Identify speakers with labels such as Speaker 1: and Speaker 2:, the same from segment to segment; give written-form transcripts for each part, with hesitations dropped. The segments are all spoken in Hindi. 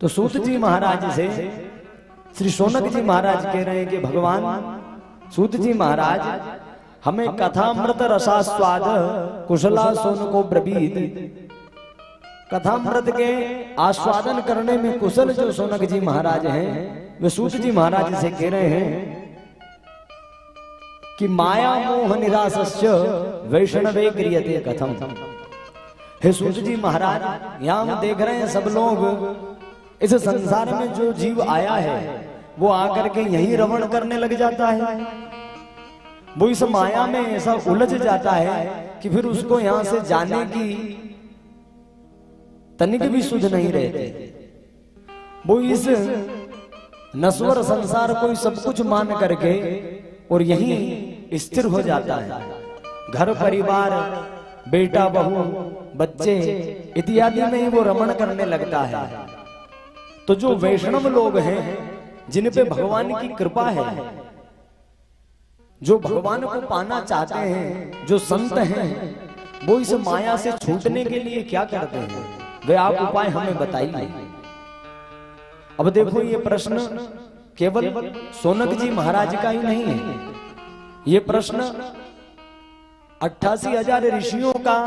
Speaker 1: तो सूत जी महाराज से श्री शौनक जी महाराज कह रहे हैं कि भगवान सूत जी महाराज हमें कथामृत रसास्वाद कुशला सोन को ब्रवीत, कथामृत के आस्वादन करने में कुशल जो शौनक जी महाराज हैं वे सूत जी महाराज से कह रहे हैं कि माया मोह निरासस्य वैष्णवे क्रियते कथम। हे सूत जी महाराज, यहां हम देख रहे हैं सब लोग इस संसार में जो जीव आया है वो आकर के यही रमण करने लग जाता है, वो इस माया में ऐसा उलझ जाता है कि फिर उसको यहां से जाने की तनिक भी सुध नहीं रहते। वो इस नश्वर संसार को सब कुछ मान करके और यही स्थिर हो जाता है। घर परिवार, बेटा बहू, बच्चे इत्यादि में ही वो रमण करने लगता है। तो जो वैष्णव लोग हैं जिन पे भगवान की कृपा है, जो भगवान को पाना चाहते हैं, जो संत हैं, वो इस माया से छूटने के लिए क्या करते हैं, वे आप उपाय हमें बताइए। अब देखो ये प्रश्न केवल शौनक जी महाराज का ही नहीं है, ये प्रश्न 88,000 ऋषियों का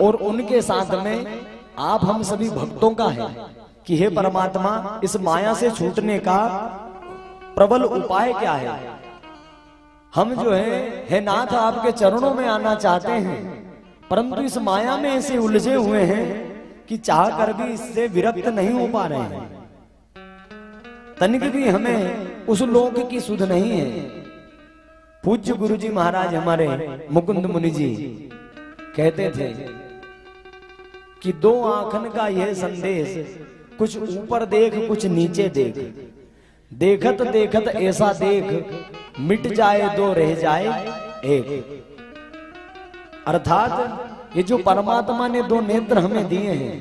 Speaker 1: और उनके साथ में आप हम सभी भक्तों का है कि हे परमात्मा, इस माया से छूटने का प्रबल उपाय क्या है। हम जो है नाथ आपके चरणों में आना चाहते हैं, परंतु इस माया में ऐसे उलझे हुए हैं कि चाह कर भी इससे विरक्त नहीं हो पा रहे हैं। तनिक भी हमें उस लोक की सुध नहीं है। पूज्य गुरु जी महाराज हमारे मुकुंद मुनि जी कहते थे कि दो आंखन का यह संदेश, कुछ ऊपर देख कुछ नीचे देख, देखत देखत ऐसा देख मिट जाए दो रह जाए एक। अर्थात ये जो परमात्मा ने दो नेत्र हमें दिए हैं,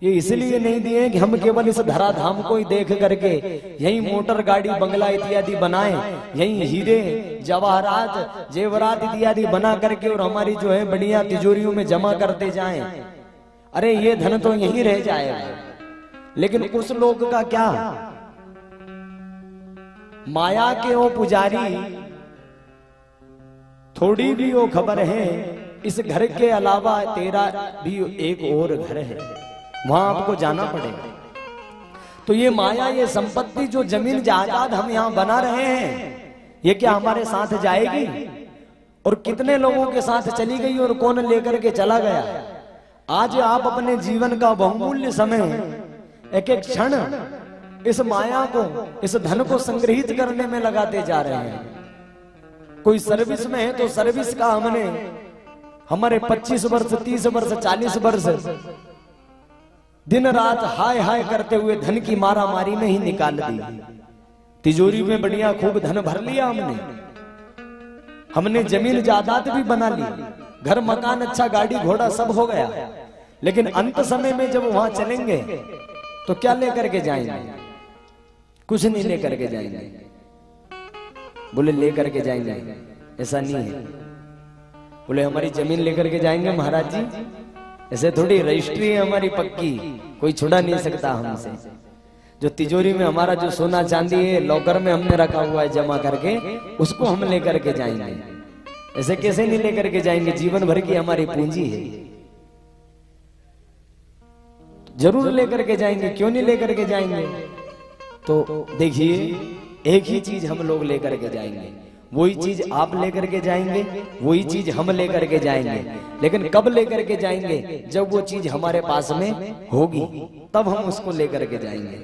Speaker 1: ये इसलिए नहीं दिए कि हम केवल इस धराधाम को ही देख करके यही मोटर गाड़ी बंगला इत्यादि बनाएं, यही हीरे जवाहरात जेवरात इत्यादि बना करके और हमारी जो है बढ़िया तिजोरियों में जमा करते जाएं। अरे ये धन तो यहीं रह जाएगा, लेकिन उस लोग का क्या। माया के वो पुजारी, थोड़ी भी वो खबर है इस घर के अलावा तेरा भी एक और घर है, वहां आपको जाना पड़ेगा। तो ये माया, ये संपत्ति, जो जमीन जायदाद हम यहां बना रहे हैं, ये क्या हमारे साथ जाएगी? और कितने लोगों के साथ चली गई और कौन लेकर के चला गया? आज आप अपने जीवन का बहुमूल्य समय, एक एक क्षण इस माया को, इस धन को संग्रहित करने में लगाते जा रहे हैं। कोई सर्विस में है तो सर्विस का हमने हमारे 25 वर्ष 30 वर्ष 40 वर्ष दिन रात हाय हाय करते हुए धन की मारा मारी में ही निकाल दी। तिजोरी में बढ़िया खूब धन भर लिया हमने जमीन जायदाद भी बना ली, घर मकान अच्छा गाड़ी घोड़ा सब हो गया, लेकिन अंत समय में जब वहां चलेंगे तो क्या लेकर के जाएंगे? कुछ नहीं लेकर के जाएंगे। बोले लेकर के जाएंगे, ऐसा नहीं है। बोले हमारी जमीन लेकर के जाएंगे महाराज जी, ऐसे थोड़ी रजिस्ट्री है हमारी पक्की, कोई छुड़ा नहीं सकता हमसे। जो तिजोरी में हमारा जो सोना चांदी है लॉकर में हमने रखा हुआ है जमा करके, उसको हम लेकर के जाएंगे। ऐसे कैसे नहीं लेकर के जाएंगे? जीवन भर की हमारी पूंजी है, जरूर लेकर के जाएंगे। क्यों नहीं लेकर के जाएंगे? तो देखिए, एक ही चीज हम लोग लेकर के जाएंगे, वही चीज आप लेकर के जाएंगे, वही चीज हम लेकर के जाएंगे। लेकिन कब लेकर के जाएंगे? जब वो चीज हमारे पास में होगी, तब हम उसको लेकर के जाएंगे।